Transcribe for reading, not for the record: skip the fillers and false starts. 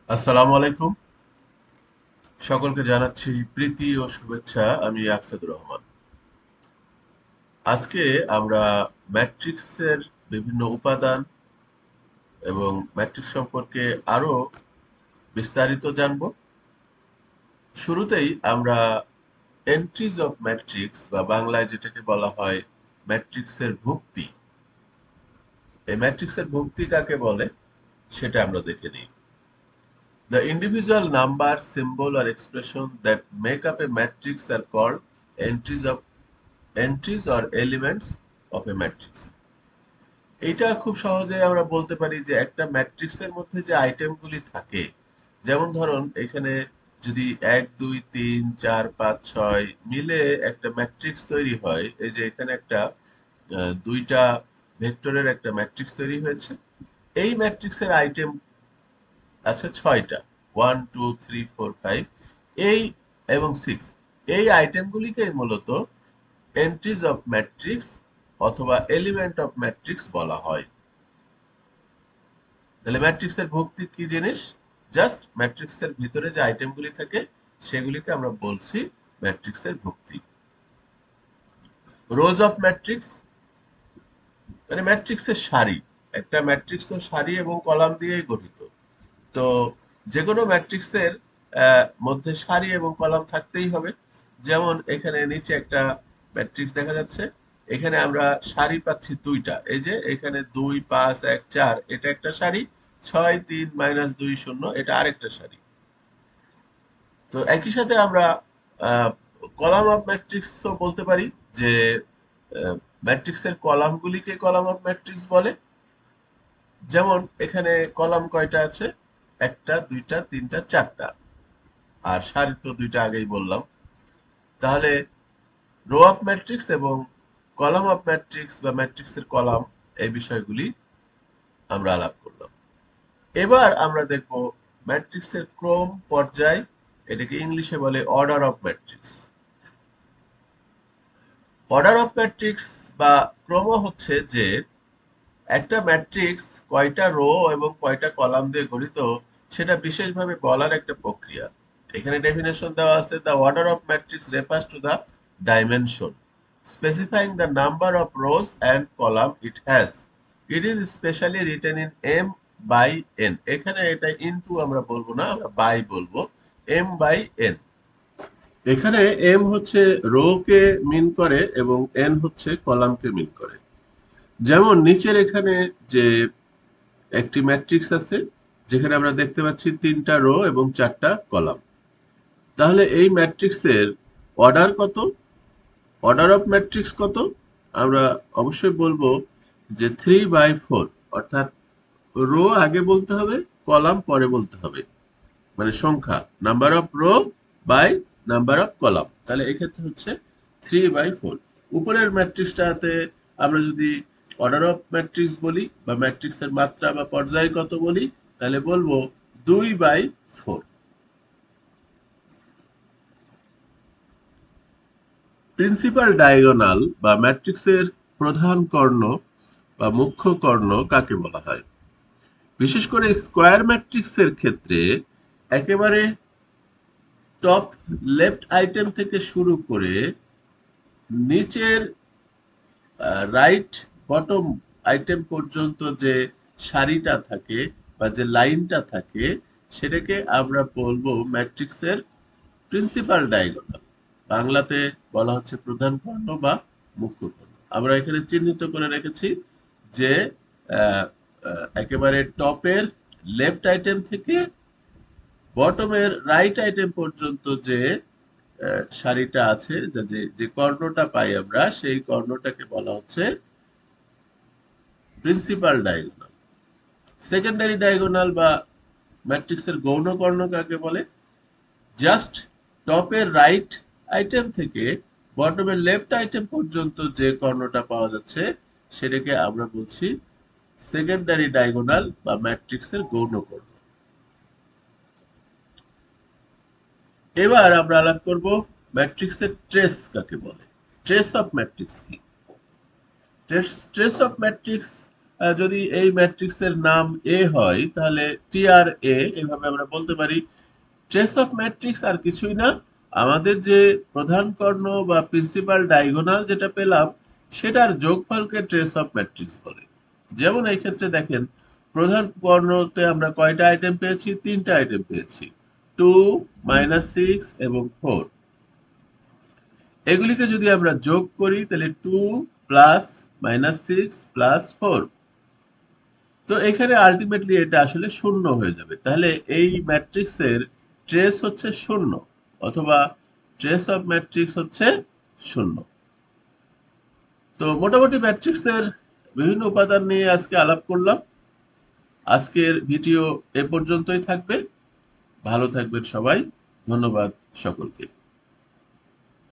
আসসালামু আলাইকুম। সকলকে জানাচ্ছি প্রীতি ও শুভেচ্ছা। আমি আকসাদুর রহমান। আজকে আমরা ম্যাট্রিক্সের বিভিন্ন উপাদান এবং ম্যাট্রিক্স সম্পর্কে আরো বিস্তারিত জানব। শুরুতেই আমরা এন্ট্রিজ অফ ম্যাট্রিক্স বা বাংলায় যেটাকে বলা হয় ম্যাট্রিক্সের ভুক্তি, এই ম্যাট্রিক্সের ভুক্তি কাকে বলে সেটা আমরা দেখে নিই। The individual number, symbol or expression that make up a matrix are called entries of entries or elements of a matrix. এইটা খুব সহজে আমরা বলতে পারি যে একটা ম্যাট্রিক্সের মধ্যে যে আইটেমগুলি থাকে, যেমন ধরুন এখানে যদি 1 2 3 4 5 6 মিলে একটা ম্যাট্রিক্স তৈরি হয়, এই যে এখানে একটা দুইটা ভেক্টরের একটা ম্যাট্রিক্স তৈরি হয়েছে। এই ম্যাট্রিক্সের আইটেম আছে ছয়টা, 1 2 3 4 5 এই এবং 6। এই আইটেমগুলিকে মূলত এন্ট্রিজ অফ ম্যাট্রিক্স অথবা এলিমেন্ট অফ ম্যাট্রিক্স বলা হয়। তাহলে ম্যাট্রিক্সের ভুক্তি কি জিনিস? জাস্ট ম্যাট্রিক্সের ভিতরে যে আইটেমগুলি থাকে সেগুলিকে আমরা বলছি ম্যাট্রিক্সের ভুক্তি। রোজ অফ ম্যাট্রিক্স মানে ম্যাট্রিক্সের সারি। একটা ম্যাট্রিক্স তো সারি এবং কলাম দিয়েই গঠিত। তো যে কোনো ম্যাট্রিক্সের মধ্যে সারি এবং কলাম থাকতেই হবে। যেমন এখানে নিচে একটা ম্যাট্রিক্স দেখা যাচ্ছে, এখানে আমরা সারি পাচ্ছি দুইটা, এই যে এখানে 2 5 1 4 এটা একটা সারি, 6 3 -2 0 এটা আরেকটা সারি। তো একই সাথে আমরা কলাম অফ ম্যাট্রিক্সও বলতে পারি যে ম্যাট্রিক্সের কলামগুলিকে কলাম অফ ম্যাট্রিক্স বলে। যেমন এখানে কলাম কয়টা আছে? একটা, দুইটা, তিনটা, চারটা। আর সারি তো দুইটা আগেই বললাম। তাহলে রো অফ ম্যাট্রিক্স এবং কলাম অফ ম্যাট্রিক্স বা ম্যাট্রিক্সের কলাম, এই বিষয়গুলি আমরা আলাপ করলাম। এবার আমরা দেখব ম্যাট্রিক্সের ক্রম, পর্যায়, এটাকে ইংলিশে বলে order of matrix. Order of matrix বা ক্রম হচ্ছে যে একটা ম্যাট্রিক্স কয়টা রো এবং কয়টা কলাম দিয়ে গঠিত সেটা বিশেষভাবে বলার একটা প্রক্রিয়া। এখানে ডেফিনেশন দেওয়া আছে, the order of matrix refers to the dimension specifying the number of rows and column it has. It is specially written in M by N. এখানে এটা ইনটু আমরা বলবো না, আমরা বাই বলবো, এম বাই এন। এখানে এম হচ্ছে row কে মিন করে এবং এন হচ্ছে কলামকে মিন করে। যেমন নিচের এখানে যে একটি ম্যাট্রিক্স আছে, যেখানে আমরা দেখতে পাচ্ছি তিনটা রো এবং চারটা কলাম। তাহলে এই ম্যাট্রিক্সের অর্ডার কত? অর্ডার অফ ম্যাট্রিক্স কত? আমরা অবশ্যই বলবো যে 3/4, অর্থাৎ রো আগে বলতে হবে, কলাম পরে বলতে হবে, মানে সংখ্যা, number of row by number of column. তাহলে এক্ষেত্রে হচ্ছে 3/4। উপরের ম্যাট্রিক্সটাতে আমরা যদি অর্ডার অফ ম্যাট্রিক্স বলি বা ম্যাট্রিক্সের মাত্রা বা পর্যায় কত বলি, তাহলে বলবো 2/4। প্রিন্সিপাল ডায়াগোনাল বা ম্যাট্রিক্সের প্রধান কর্ণ বা মুখ্য কর্ণ কাকে বলা হয়? বিশেষ করে স্কোয়ার ম্যাট্রিক্সের ক্ষেত্রে একেবারে টপ লেফট আইটেম থেকে শুরু করে নিচের রাইট বটম আইটেম পর্যন্ত যে সারিটা থাকে বা যে লাইনটা থাকে, সেটাকে আমরা বলবো ম্যাট্রিক্সের প্রিন্সিপাল ডায়াগোনাল। বাংলাতে বলা হচ্ছে প্রধান কর্ণ বা মুখ্য কর্ণ। আমরা এখানে চিহ্নিত করে রেখেছি যে একেবারে টপের লেফট আইটেম থেকে বটমের রাইট আইটেম পর্যন্ত যে সারিটা আছে, যে যে কর্ণটা পাই আমরা, সেই কর্ণটাকে বলা হচ্ছে প্রিন্সিপাল ডায়াগোনাল। সেকেন্ডারি ডায়াগোনাল বা ম্যাট্রিক্সের গৌণ কর্ণ কাকে বলে? জাস্ট টপের রাইট আইটেম থেকে বটমের লেফট আইটেম পর্যন্ত যে কর্ণটা পাওয়া যাচ্ছে সেটাকে আমরা বলছি সেকেন্ডারি ডায়াগোনাল বা ম্যাট্রিক্সের গৌণ কর্ণ। এবার আমরা আলাপ করব ম্যাট্রিক্সের ট্রেস কাকে বলে। ট্রেস অফ ম্যাট্রিক্স কি? ট্রেস অফ ম্যাট্রিক্স যদি এই ম্যাট্রিক্সের নাম এ হয় তাহলে টি আর এ এভাবে আমরা বলতে পারি। ট্রেস অফ ম্যাট্রিক্স আর কিছুই না, আমাদের যে প্রধান কর্ণ বা প্রিন্সিপাল ডায়াগোনাল যেটা পেলাম সেটার যোগফলকে ট্রেস অফ ম্যাট্রিক্স বলে। যেমন এই ক্ষেত্রে দেখেন, প্রধান কর্ণতে আমরা কয়টা আইটেম পেয়েছি? তিনটা আইটেম পেয়েছি, 2, -6 এবং 4। এগুলিকে যদি আমরা যোগ করি তাহলে 2 প্লাস -6 প্লাস 4, তো এখানে আলটিমেটলি এটা আসলে শূন্য হয়ে যাবে। তাহলে এই ম্যাট্রিক্সের ট্রেস হচ্ছে শূন্য, অথবা ট্রেস অফ ম্যাট্রিক্স হচ্ছে শূন্য। তো মোটামুটি ম্যাট্রিক্সের বিভিন্ন উপাদান নিয়ে আজকে আলাপ করলাম। আজকের ভিডিও এ পর্যন্তই থাকবে। ভালো থাকবেন সবাই। ধন্যবাদ সকলকে।